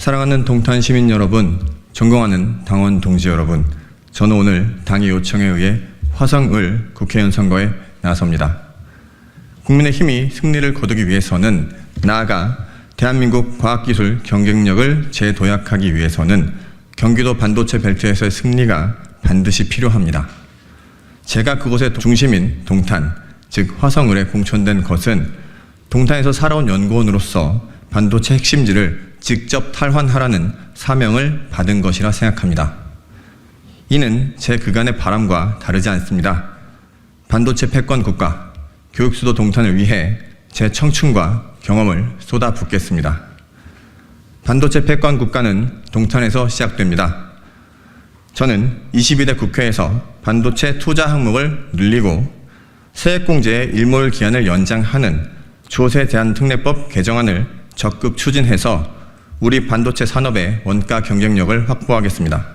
사랑하는 동탄 시민 여러분, 존경하는 당원 동지 여러분, 저는 오늘 당의 요청에 의해 화성을 국회의원 선거에 나섭니다. 국민의힘이 승리를 거두기 위해서는, 나아가 대한민국 과학기술 경쟁력을 재도약하기 위해서는 경기도 반도체 벨트에서의 승리가 반드시 필요합니다. 제가 그곳의 중심인 동탄, 즉 화성을에 공천된 것은 동탄에서 살아온 연구원으로서 반도체 핵심지를 직접 탈환하라는 사명을 받은 것이라 생각합니다. 이는 제 그간의 바람과 다르지 않습니다. 반도체 패권 국가, 교육수도 동탄을 위해 제 청춘과 경험을 쏟아붓겠습니다. 반도체 패권 국가는 동탄에서 시작됩니다. 저는 22대 국회에서 반도체 투자 항목을 늘리고 세액공제의 일몰 기한을 연장하는 조세제한특례법 개정안을 적극 추진해서 우리 반도체 산업의 원가 경쟁력을 확보하겠습니다.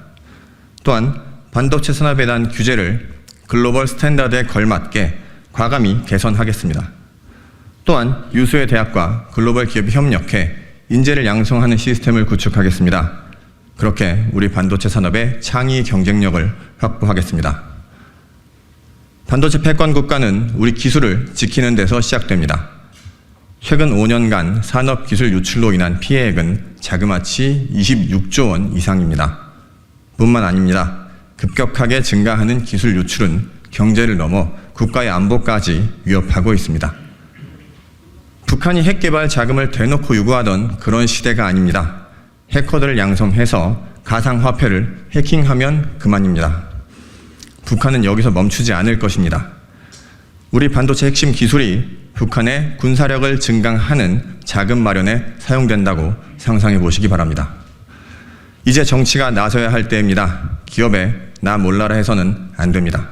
또한 반도체 산업에 대한 규제를 글로벌 스탠다드에 걸맞게 과감히 개선하겠습니다. 또한 유수의 대학과 글로벌 기업이 협력해 인재를 양성하는 시스템을 구축하겠습니다. 그렇게 우리 반도체 산업의 창의 경쟁력을 확보하겠습니다. 반도체 패권 국가는 우리 기술을 지키는 데서 시작됩니다. 최근 5년간 산업기술 유출로 인한 피해액은 자그마치 26조 원 이상입니다. 뿐만 아닙니다. 급격하게 증가하는 기술 유출은 경제를 넘어 국가의 안보까지 위협하고 있습니다. 북한이 핵개발 자금을 대놓고 요구하던 그런 시대가 아닙니다. 해커들을 양성해서 가상화폐를 해킹하면 그만입니다. 북한은 여기서 멈추지 않을 것입니다. 우리 반도체 핵심 기술이 북한의 군사력을 증강하는 자금 마련에 사용된다고 상상해 보시기 바랍니다. 이제 정치가 나서야 할 때입니다. 기업에 나 몰라라 해서는 안 됩니다.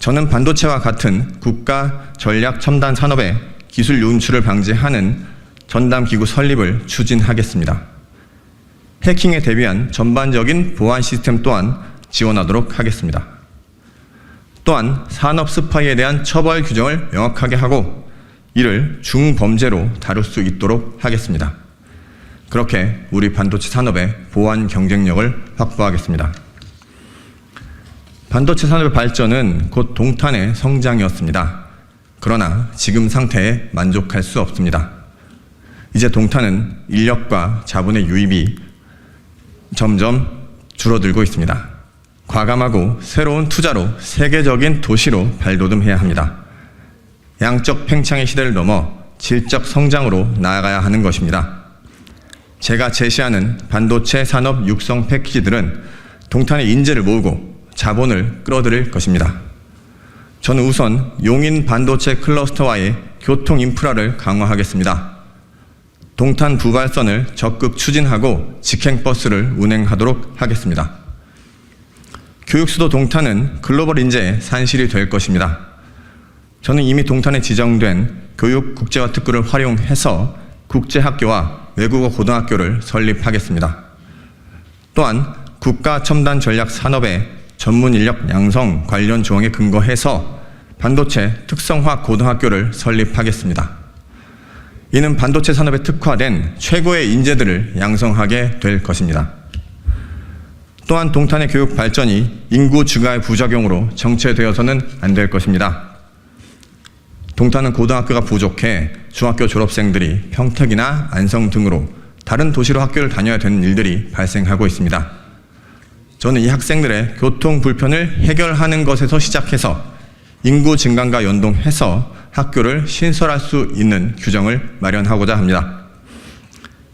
저는 반도체와 같은 국가 전략 첨단 산업의 기술 유출을 방지하는 전담기구 설립을 추진하겠습니다. 해킹에 대비한 전반적인 보안 시스템 또한 지원하도록 하겠습니다. 또한 산업 스파이에 대한 처벌 규정을 명확하게 하고 이를 중범죄로 다룰 수 있도록 하겠습니다. 그렇게 우리 반도체 산업의 보안 경쟁력을 확보하겠습니다. 반도체 산업의 발전은 곧 동탄의 성장이었습니다. 그러나 지금 상태에 만족할 수 없습니다. 이제 동탄은 인력과 자본의 유입이 점점 줄어들고 있습니다. 과감하고 새로운 투자로 세계적인 도시로 발돋움해야 합니다. 양적 팽창의 시대를 넘어 질적 성장으로 나아가야 하는 것입니다. 제가 제시하는 반도체 산업 육성 패키지들은 동탄의 인재를 모으고 자본을 끌어들일 것입니다. 저는 우선 용인 반도체 클러스터와의 교통 인프라를 강화하겠습니다. 동탄 부발선을 적극 추진하고 직행버스를 운행하도록 하겠습니다. 교육수도 동탄은 글로벌 인재의 산실이 될 것입니다. 저는 이미 동탄에 지정된 교육 국제화 특구를 활용해서 국제학교와 외국어 고등학교를 설립하겠습니다. 또한 국가 첨단 전략 산업의 전문 인력 양성 관련 조항에 근거해서 반도체 특성화 고등학교를 설립하겠습니다. 이는 반도체 산업에 특화된 최고의 인재들을 양성하게 될 것입니다. 또한 동탄의 교육 발전이 인구 증가의 부작용으로 정체되어서는 안 될 것입니다. 동탄은 고등학교가 부족해 중학교 졸업생들이 평택이나 안성 등으로 다른 도시로 학교를 다녀야 되는 일들이 발생하고 있습니다. 저는 이 학생들의 교통 불편을 해결하는 것에서 시작해서 인구 증가과 연동해서 학교를 신설할 수 있는 규정을 마련하고자 합니다.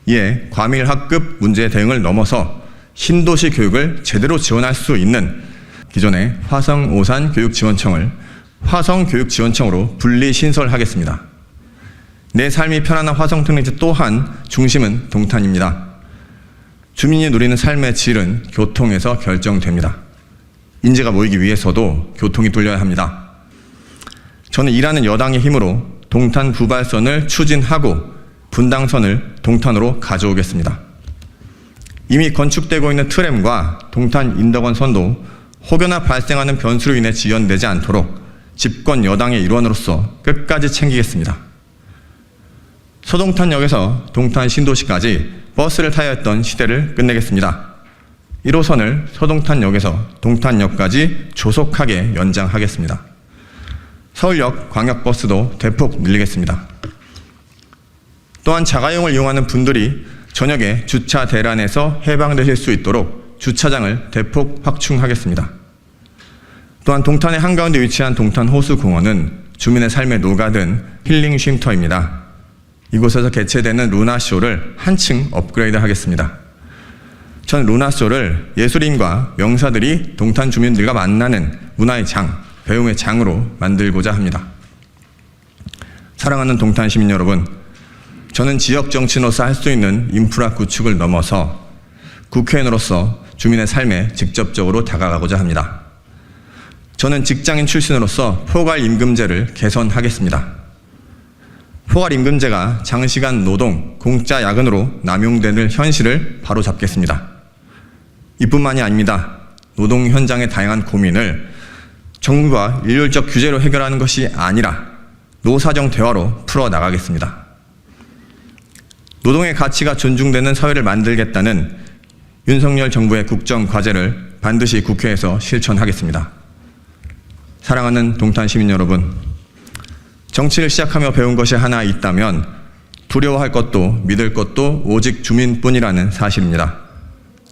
이에 과밀 학급 문제 대응을 넘어서 신도시 교육을 제대로 지원할 수 있는 기존의 화성 오산 교육지원청을 화성교육지원청으로 분리 신설하겠습니다. 내 삶이 편안한 화성 특례제 또한 중심은 동탄입니다. 주민이 누리는 삶의 질은 교통에서 결정됩니다. 인재가 모이기 위해서도 교통이 뚫려야 합니다. 저는 일하는 여당의 힘으로 동탄 부발선을 추진하고 분당선을 동탄으로 가져오겠습니다. 이미 건축되고 있는 트램과 동탄 인덕원 선도 혹여나 발생하는 변수로 인해 지연되지 않도록 집권 여당의 일원으로서 끝까지 챙기겠습니다. 서동탄역에서 동탄 신도시까지 버스를 타야 했던 시대를 끝내겠습니다. 1호선을 서동탄역에서 동탄역까지 조속하게 연장하겠습니다. 서울역 광역버스도 대폭 늘리겠습니다. 또한 자가용을 이용하는 분들이 저녁에 주차 대란에서 해방되실 수 있도록 주차장을 대폭 확충하겠습니다. 또한 동탄의 한가운데 위치한 동탄호수공원은 주민의 삶에 녹아든 힐링 쉼터입니다. 이곳에서 개최되는 루나쇼를 한층 업그레이드 하겠습니다. 전 루나쇼를 예술인과 명사들이 동탄 주민들과 만나는 문화의 장, 배움의 장으로 만들고자 합니다. 사랑하는 동탄 시민 여러분, 저는 지역 정치인으로서 할 수 있는 인프라 구축을 넘어서 국회의원으로서 주민의 삶에 직접적으로 다가가고자 합니다. 저는 직장인 출신으로서 포괄임금제를 개선하겠습니다. 포괄임금제가 장시간 노동, 공짜 야근으로 남용되는 현실을 바로잡겠습니다. 이뿐만이 아닙니다. 노동 현장의 다양한 고민을 정부가 일률적 규제로 해결하는 것이 아니라 노사정 대화로 풀어나가겠습니다. 노동의 가치가 존중되는 사회를 만들겠다는 윤석열 정부의 국정과제를 반드시 국회에서 실천하겠습니다. 사랑하는 동탄 시민 여러분, 정치를 시작하며 배운 것이 하나 있다면 두려워할 것도 믿을 것도 오직 주민뿐이라는 사실입니다.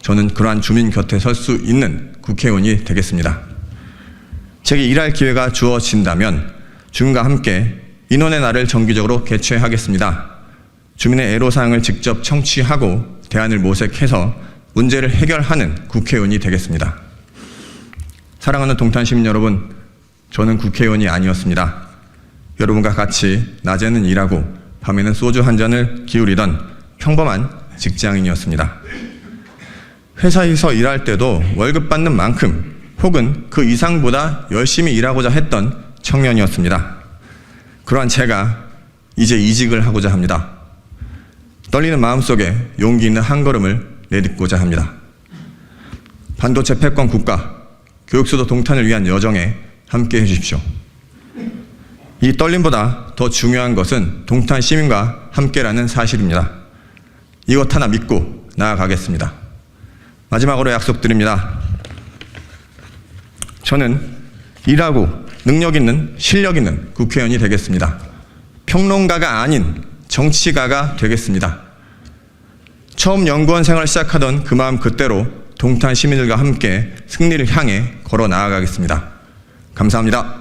저는 그러한 주민 곁에 설 수 있는 국회의원이 되겠습니다. 제게 일할 기회가 주어진다면 주민과 함께 인원의 날을 정기적으로 개최하겠습니다. 주민의 애로사항을 직접 청취하고 대안을 모색해서 문제를 해결하는 국회의원이 되겠습니다. 사랑하는 동탄 시민 여러분, 저는 국회의원이 아니었습니다. 여러분과 같이 낮에는 일하고 밤에는 소주 한 잔을 기울이던 평범한 직장인이었습니다. 회사에서 일할 때도 월급 받는 만큼 혹은 그 이상보다 열심히 일하고자 했던 청년이었습니다. 그러한 제가 이제 이직을 하고자 합니다. 떨리는 마음속에 용기 있는 한 걸음을 내딛고자 합니다. 반도체 패권 국가, 교육수도 동탄을 위한 여정에 함께 해주십시오. 이 떨림보다 더 중요한 것은 동탄 시민과 함께라는 사실입니다. 이것 하나 믿고 나아가겠습니다. 마지막으로 약속드립니다. 저는 일하고 능력 있는 실력 있는 국회의원이 되겠습니다. 평론가가 아닌 정치가가 되겠습니다. 처음 연구원 생활을 시작하던 그 마음 그대로 동탄 시민들과 함께 승리를 향해 걸어 나아가겠습니다. 감사합니다.